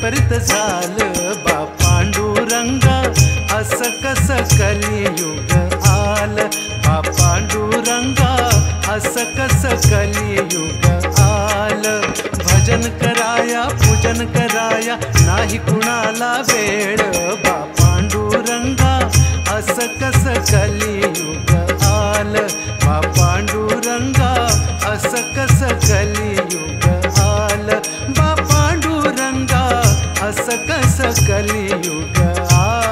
विपरीत झालं बा पांडुरंगा, असं कसं कलियुग आलं बा पांडुरंगा, असं कसं कलियुग आलं. भजन कराया पूजन कराया नाही कुणाला वेळ बा पांडुरंगा, असं कसं कलियुग आलं बा पांडुरंगा, असं कसं कलियुग आलं बा पांडुरंगा, असं कसं कलियुग आलं.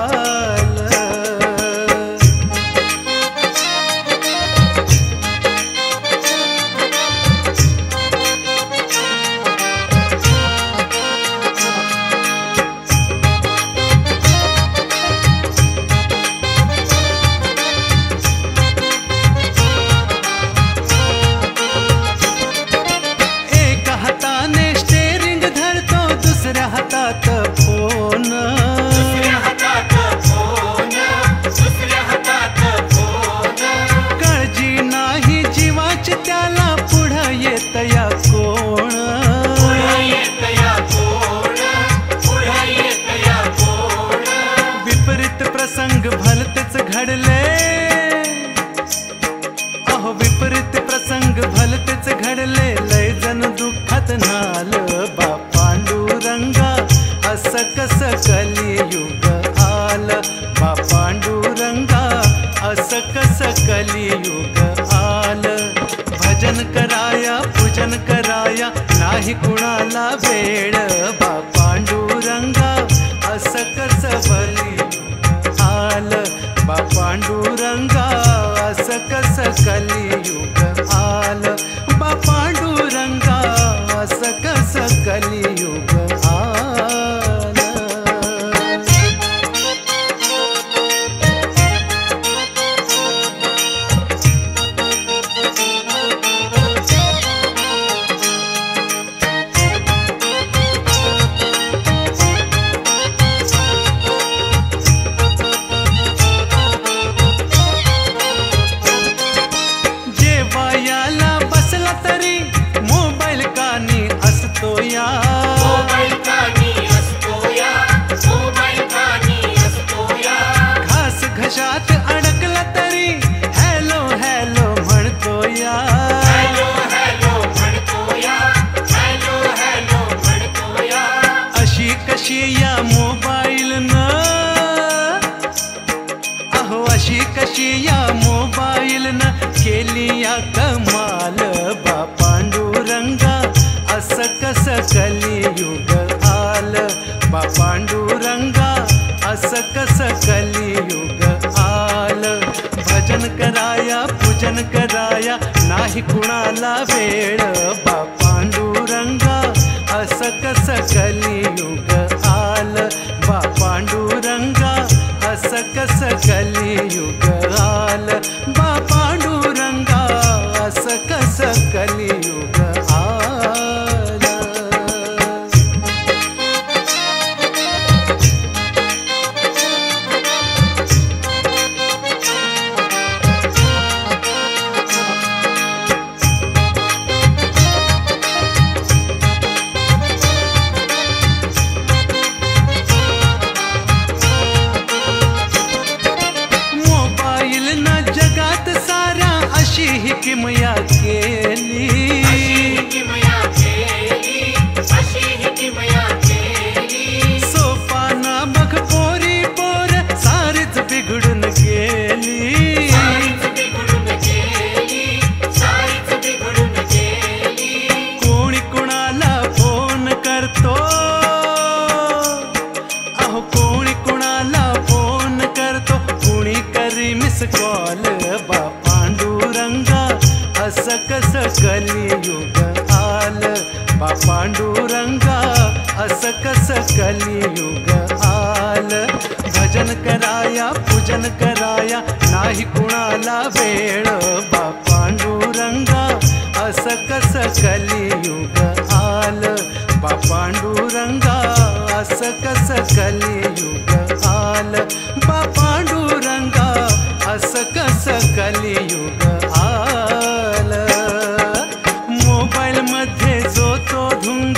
हातात फोन, दुसऱ्या हातात फोन, दुसऱ्या हातात फोन, काळजी नाही जीवाची त्याला पुढं येतया कोण, पुढं येतया कोण, पुढं येतया कोण. विपरीत प्रसंग भलतेच घडले, अहो विपरीत प्रसंग भलतेच घडले, लय जण दुःखात नालं बा पांडुरंगा, असं कसं कलियुग आलं बा पांडुरंगा, असं कसं कलियुग आलं. भजन कराया पूजन कराया नाही कुणाला वेळ बा पांडुरंगा, असं कसं कलियुग आलं बा पांडुरंगा, असं कसं कलियुग आलं बा पांडुरंगा, असं कसं कलियुग आलं. जेवायला बसला तरी मोबाईल कानी असतो या, मोबाईल कानी असतो या, मोबाईल कानी असतो या. घास घशात अडकला तरी हॅलो हॅलो म्हणतो या, हॅलो हॅलो म्हणतो या, हॅलो हॅलो म्हणतो या. अशी कशी या मोबाईलनं, अहो अशी कशी या मोबाईलनं केली या कमाल बा पांडुरंगा, असं कसं कलियुग आलं बा पांडुरंगा, असं कसं कलियुग आलं. भजन कराया पूजन कराया नाही कुणाला वेळ बा पांडुरंगा, असं कसं कलियुग आलं बा पांडुरंगा, असं कसं कलियुग आलं बा पांडुरंगा, असं कसं कलियुग आलं. जगात साऱ्या अशी ही किमया केली, अशी ही किमया केली. सोपाना बघ पोरी पोर सारीच बिघडून गेली, सारीच बिघडून गेली, सारीच बिघडून गेली. कोणी कुणाला फोन करतो, अहो कोणी कुणाला फोन करतो, कुणी करी मिस कॉल बा पांडुरंगा, असं कसं कलियुग आलं बा पांडुरंगा, असं कसं कलियुग आलं. भजन कराया पूजन कराया नाही कुणाला वेळ बा पांडुरंगा, असं कसं कलियुग आलं बा पांडुरंगा, असं कसं कलियुग आलं बा पांडुरंगा, असं कसं कलियुग आलं. मोबाईल मध्ये जो तो धुंद,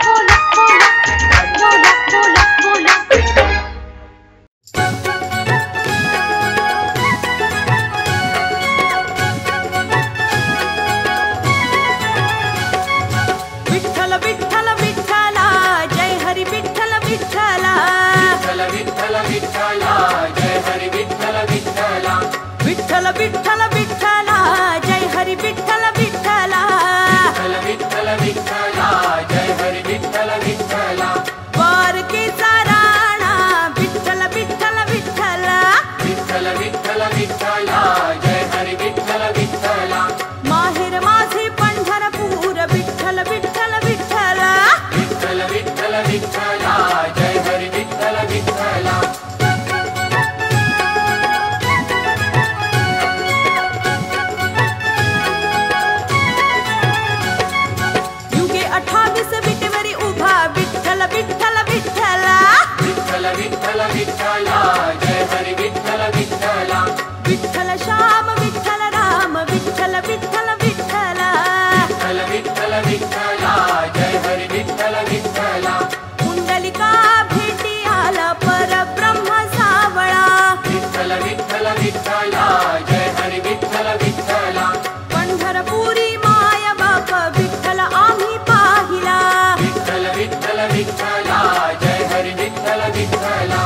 विठ्ठला जय हरी विठ्ठल विठ्ठला पंढरपुरी माय बाप विठ्ठल आम्ही पाहिला विठ्ठल विठ्ठल विठ्ठला जय हरी विठ्ठल विठ्ठला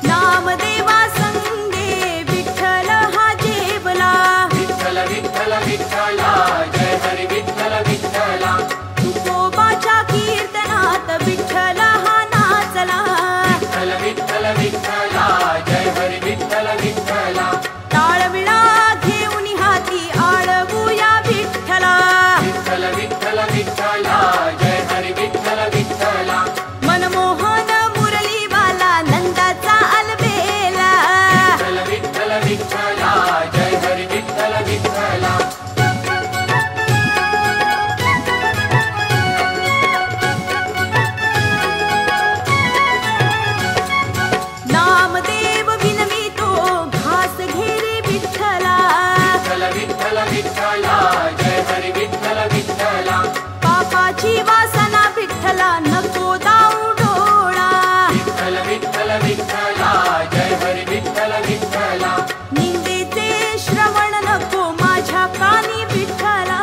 नामदेवा संगे विठ्ठल हा जेवला विठ्ठल विठ्ठल विठ्ठला जय हरी विठ्ठल विठ्ठला तुकोबाच्या कीर्तनात विठ्ठल हा नाचला विठ्ठल विठ्ठल विठ्ठला जय हरी विठ्ठल विठ्ठला टाळविळा घेऊन हाती आळवूया विठ्ठला विठ्ठल विठ्ठल विठ्ठला जय हरी विठ्ठल विठ्ठला मनमोहन मुरलीवाला नंदाचा अलबेला विठ्ठल विठ्ठल विठ्ठला जय हरी विठ्ठल विठ्ठला नामदेव विनवितो घास घेरे विठ्ठला विठ्ठल विठ्ठल विठ्ठला जय हरी विठ्ठल विठ्ठला पापाची वासना विठ्ठला नको दाऊ डोळा विठ्ठल विठ्ठल विठ्ठला जय हरी विठ्ठल विठ्ठला निंदेचे श्रवण नको माझ्या कानी विठ्ठला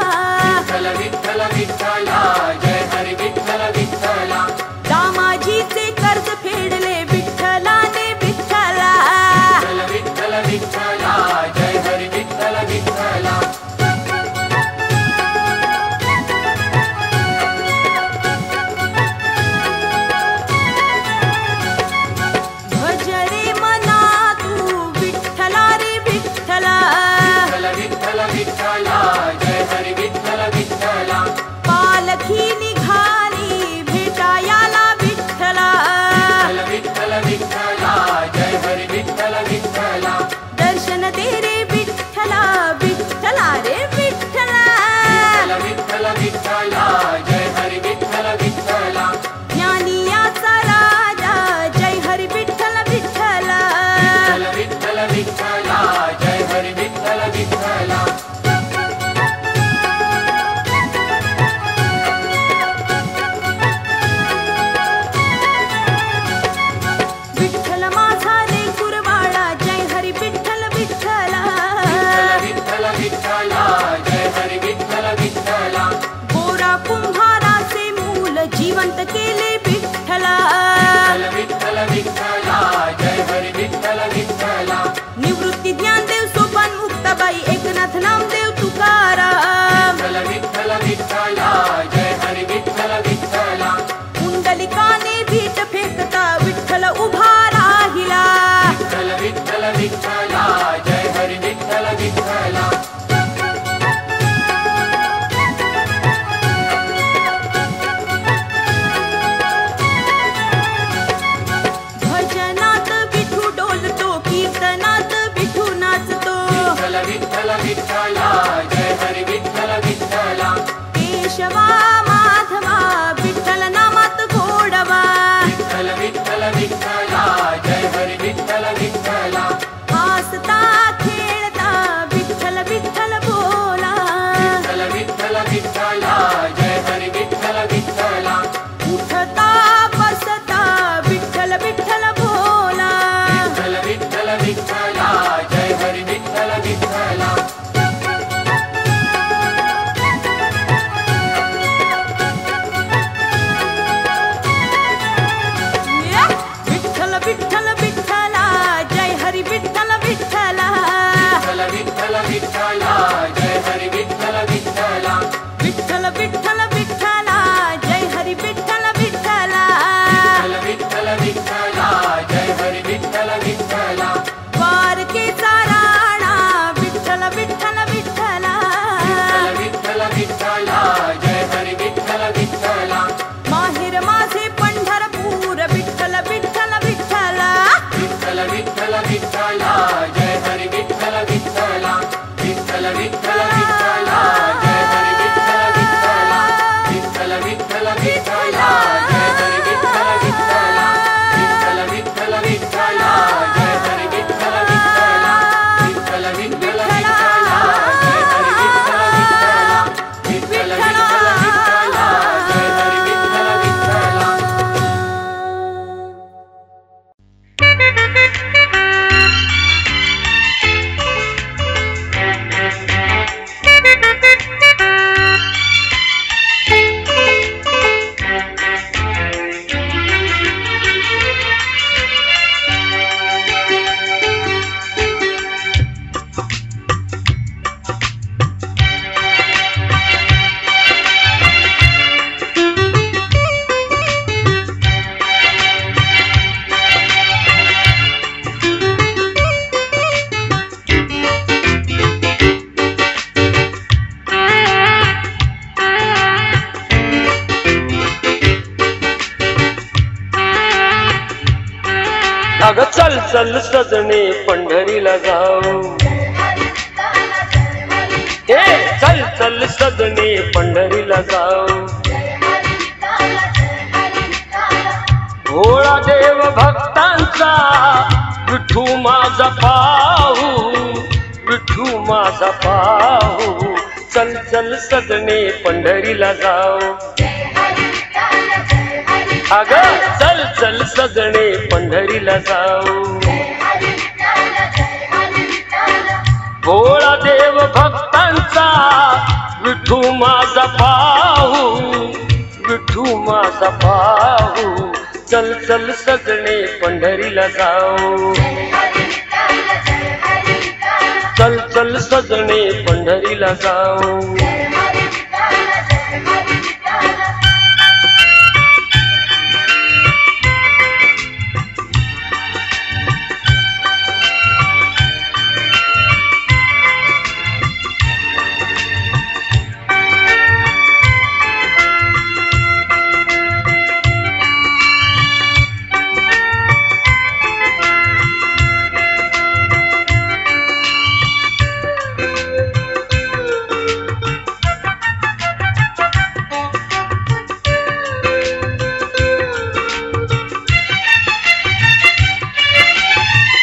विठ्ठल विठ्ठल विठ्ठला जय हरी विठ्ठल विठ्ठला दामाजीचे कर्ज फेडले विठ्ठलाने विठ्ठला विठ्ठल विठ्ठल विठ्ठला जय हरी विठ्ठल विठ्ठला भज रे मना तू विठ्ठला रे विठ्ठला विठ्ठल विठ्ठल विठ्ठला जय हरी विठ्ठल विठ्ठला पालखी निघाली भेटायाला विठ्ठला विठ्ठल विठ्ठल विठ्ठला जय हरी विठ्ठल विठ्ठला दर्शन दे रे विठ्ठला विठ्ठला रे विठ्ठला विठ्ठल विठ्ठल विठ्ठला जय हरी विठ्ठल विठ्ठला ज्ञानियाचा राजा जय हरी विठ्ठल विठ्ठला विठ्ठल विठ्ठल विठ्ठला जय हरी विठ्ठल विठ्ठला विठ्ठल माझा रे गुरवाळा जय हरी विठ्ठल विठ्ठला विठ्ठल विठ्ठला जय हरी विठ्ठल विठ्ठला गोरा कुंभाराचे मूल जिवंत केले विठ्ठला विठ्ठल विठ्ठला जय हरी विठ्ठल विठ्ठला निवृत्ती ज्ञानदेव सोपान मुक्ताबाई एकनाथ नामदेव तुकाराम विठ्ठल विठ्ठल विठ्ठला जय हरी विठ्ठल विठ्ठला कुंडलिकाने भीट फेकता विठ्ठल उभा राहिला विठ्ठल विठ्ठल विठ्ठला जय हरी विठ्ठल विठ्ठला भजनात विठू डोलतो कीर्तनात विठू नाचतो विठ्ठल विठ्ठल विठ्ठला जय हरी विठ्ठल विठ्ठला केशवा माधवा विठ्ठल नामात गोडवा विठ्ठल विठ्ठल विठ्ठला जय हरी विठ्ठल विठ्ठला हसता खेळता विठ्ठल विठ्ठल बोला विठ्ठल विठ्ठल विठ्ठला जय हरी विठ्ठल विठ्ठला उठता बसता विठ्ठल विठ्ठल बोला विठ्ठल विठ्ठल विठ्ठला जय हरी विठ्ठल विठ्ठला अग चल चल सजणे पंढरीला जाऊ, ए चल चल सजणे पंढरीला जाऊ. भोळा देव भक्तांचा विठू माझा पाहू, विठू माझा पाहू. चल चल सजणे पंढरीला जाऊ, अग चल चल सजणे पंढरीला जाऊ. भोळा देव भक्तांचा विठू माझा पाहू, विठू माझा पाहू. चल चल सजणे पंढरीला जाऊ, चल चल सजणे पंढरीला जाऊ.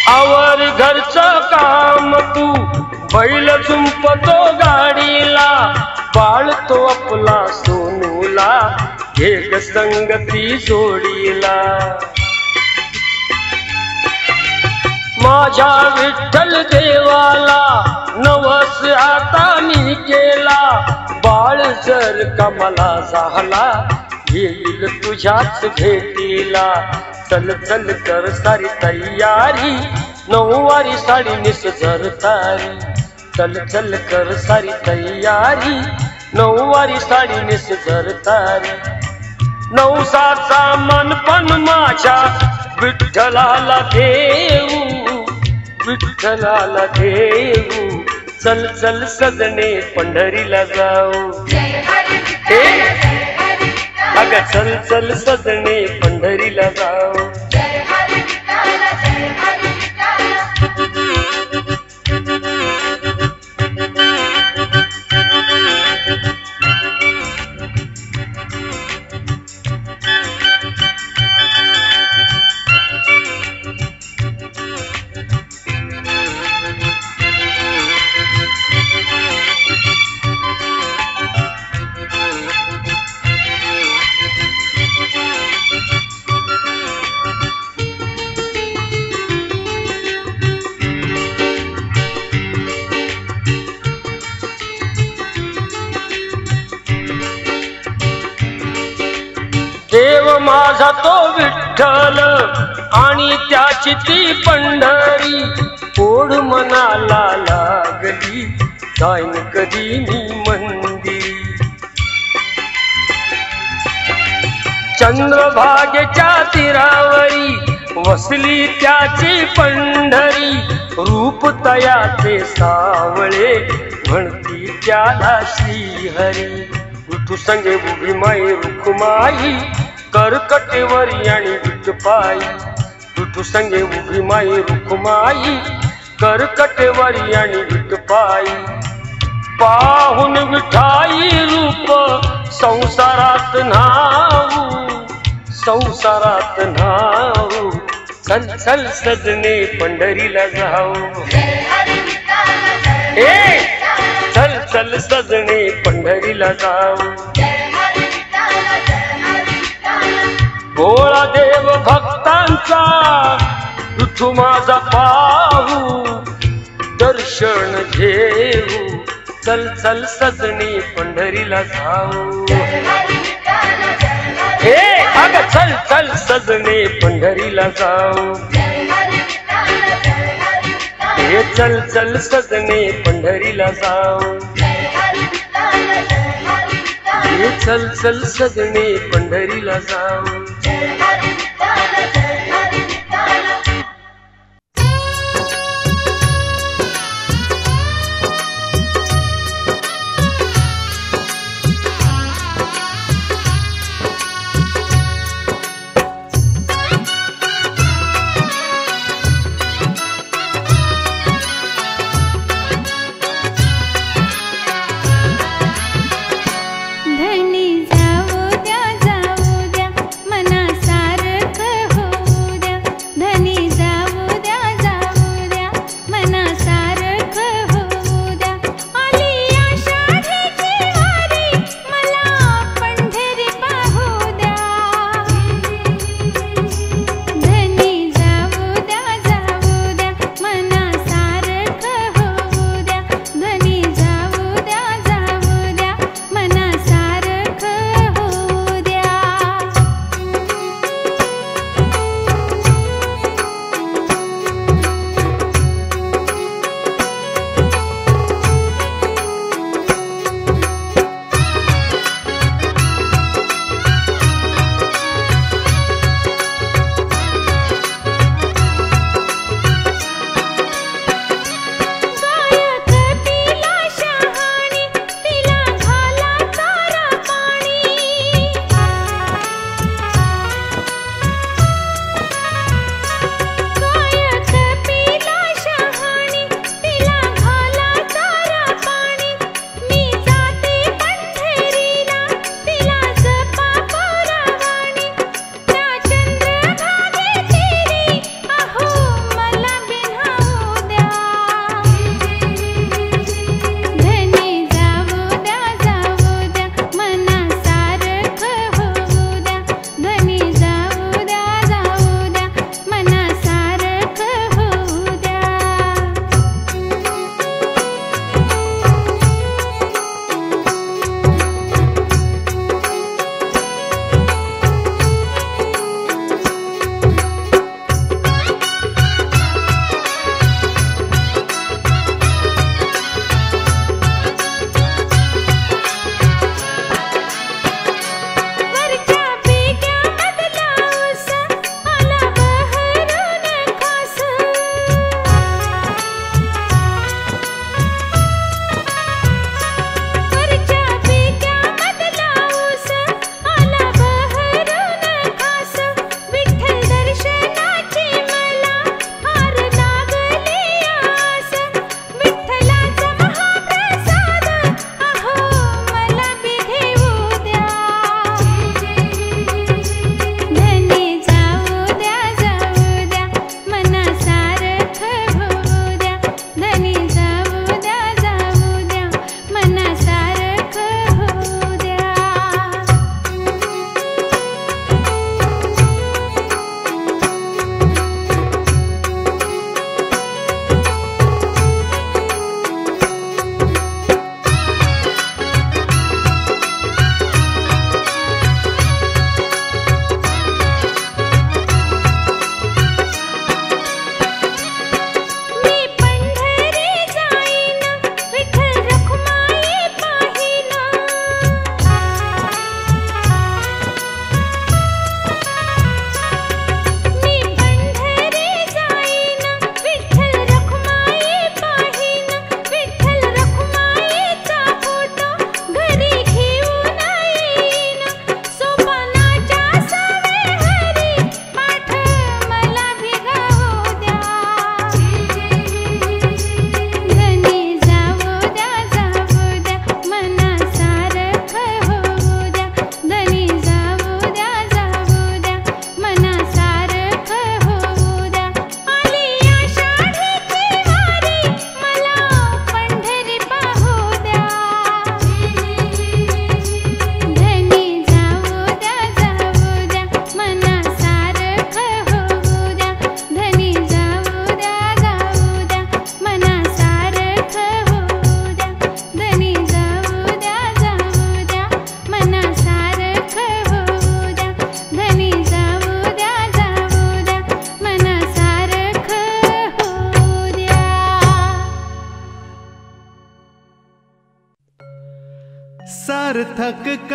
आवर घरचं काम तू, बैल झुंपतो गाडीला, बाळतो आपला सोनूला, घे ग संगती जोडीला. माझ्या विठ्ठल देवाला नवस आता मी केला, बाळ जर का मला झाला येईल तुझ्याच भेटीला. चल चल कर सारी तयारी, नऊवारी साडी निस झरतारी. चल चल कर सारी तयारी, नऊवारी साडी निस झरतारी. नवसाचा मन पण माझ्या विठ्ठलाला देऊ, विठ्ठलाला देऊ. चल चल सजणे पंढरीला जाऊ, अग चल चल सजणे पंढरीला जाऊ. देव माझा तो विठ्ठल आणि त्याची ती पंढरी, ओढ मनाला लागली जाईन कधी मी मंदिरी. चंद्रभागेच्या तीरावरी वसली त्याची पंढरी, रूप तयाचे सावळे म्हणती त्याला श्रीहरी. विठू संगे उभी माई रुखमाई, करकटेवरी आणि विठपाई. विठू संगे उभी माई रुखमाई, करकटेवरी आणि विठपाई. पाहून विठाई रूप संसारात न्हाऊ, संसारात न्हाऊ. चल चल सजणे पंढरीला जाऊ, ए चल चल सजणे पंढरीला जाऊ. भोळा देव भक्तांचा विठू माझा पाहू, दर्शन घेऊ. चल चल सजणे पंढरीला जाऊ, ए अग चल चल सजणे पंढरीला जाऊ. हे चल चल सजणे पंढरीला जाऊ, हे चल चल सजणे पंढरीला जाऊ.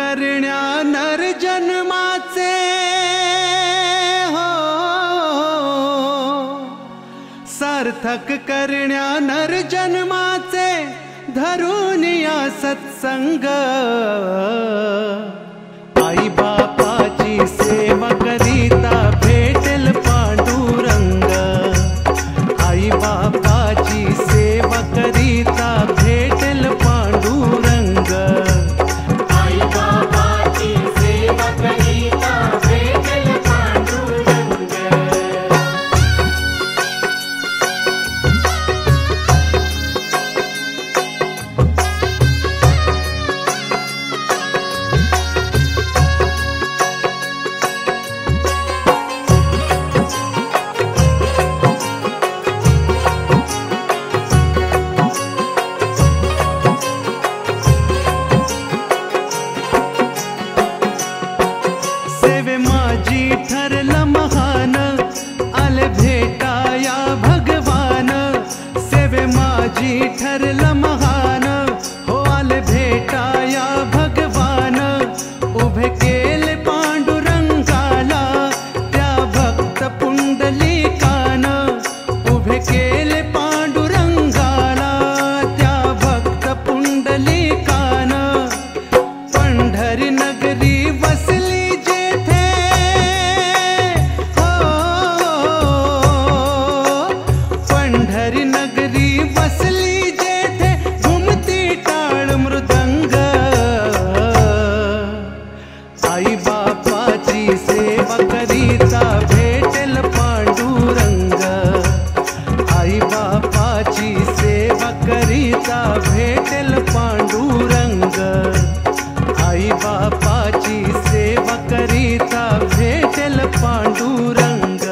करण्या नर जन्माचे हो, सार्थक करण्या नर जन्माचे धरून या सत्संग। आई बापाची सेवा करीता भेटेल पांडुरंग। आई बापाची सेवा करीता भेटेल पांडुरंग। आई बाबाची सेवा करीता भेटेल पांडुरंग। सेवे माझी ठरलं महान, आले भेटाया भगवान। सेवे माझी ठरलं महान, हो आले भेटाया भगवान। उभे केले पांडुरंगाला त्या भक्त पुंडलिकान। उभे केले पांडुरंगाला त्या भक्त पुंडलिकान। पंढरी नगरी वसली जेथे हो, पंढरी नगरी वसली जेथे घुमती टाळ मृदंग। आई बापाची सेवा करीता भेटेल पांडुरंग। आई बापाची सेवा करीता भेटेल पांडुरंग। आई बापाची सेवा करीता भेटेल पांडुरंग।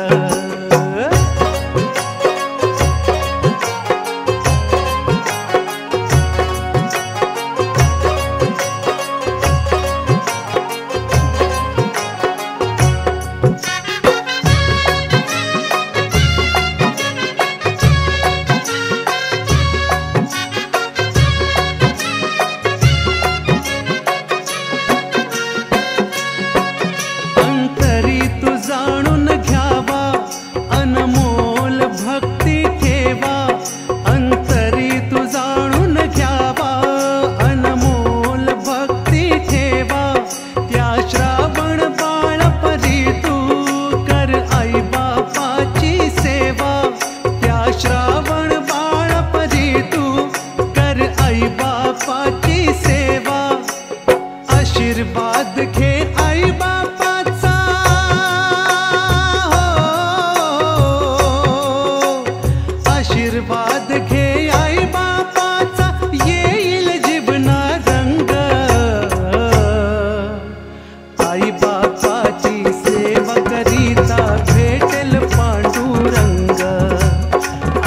अंतरी तू जाणून घ्यावा, अनमोल भक्ती ठेवा। अंतरी तू जाणून घ्यावा, अनमोल भक्ती ठेवा। त्या श्रावण बाळपरी तू कर आई बापाची सेवा। त्या श्रावण बाळपरी तू कर आई बापाची सेवा। आशीर्वाद घे आई बापाचा हो, आशीर्वाद घे आई बापाचा येईल जीवना रंग। आई बापाची सेवा करीता भेटेल पांडुरंग।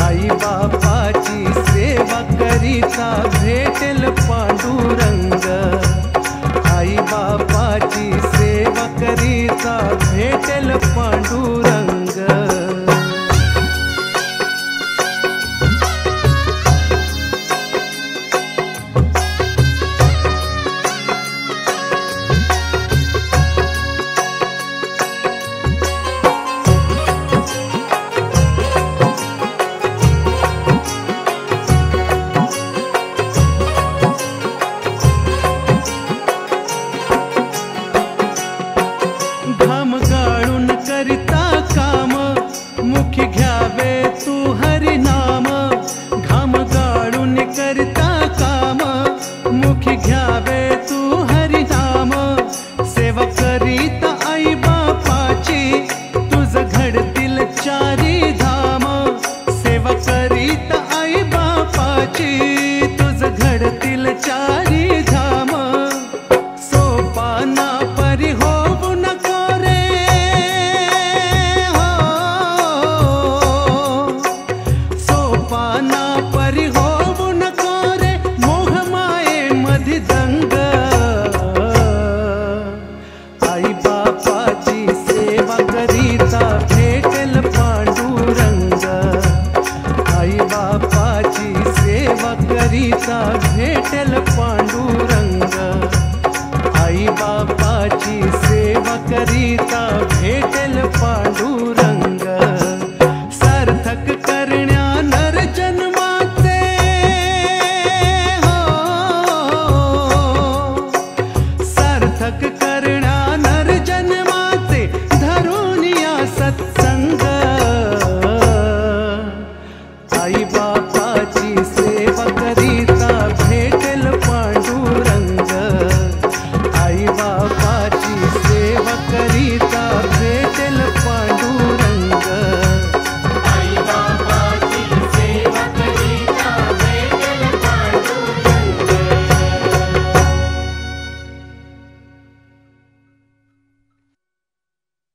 आई बापाची सेवा करीता भेटेल पांडुरंग। आई बापाची सेवा करीता भेटेल पांडुरंग। घाम गाळून करिता काम, मुखी घ्यावे तू हरिनाम। घाम गाळून करिता काम, मुखी घ्यावे तू हरिनाम। सेवा करीता आई बापाची तुझ घडतील चारी धाम। सेवा करीता आई बापाची तुझ घडतील चारी धाम। सोपाना परी होऊ नको रे हो, सोपाना परी होऊ नको रे मोहमाये मधी दंग। आई बापाची सेवा करीता भेटेल पांडुरंग। आई बापाची सेवा करीता भेटेल पांडुरंग। आई करिता भेटेल पांडुरंग.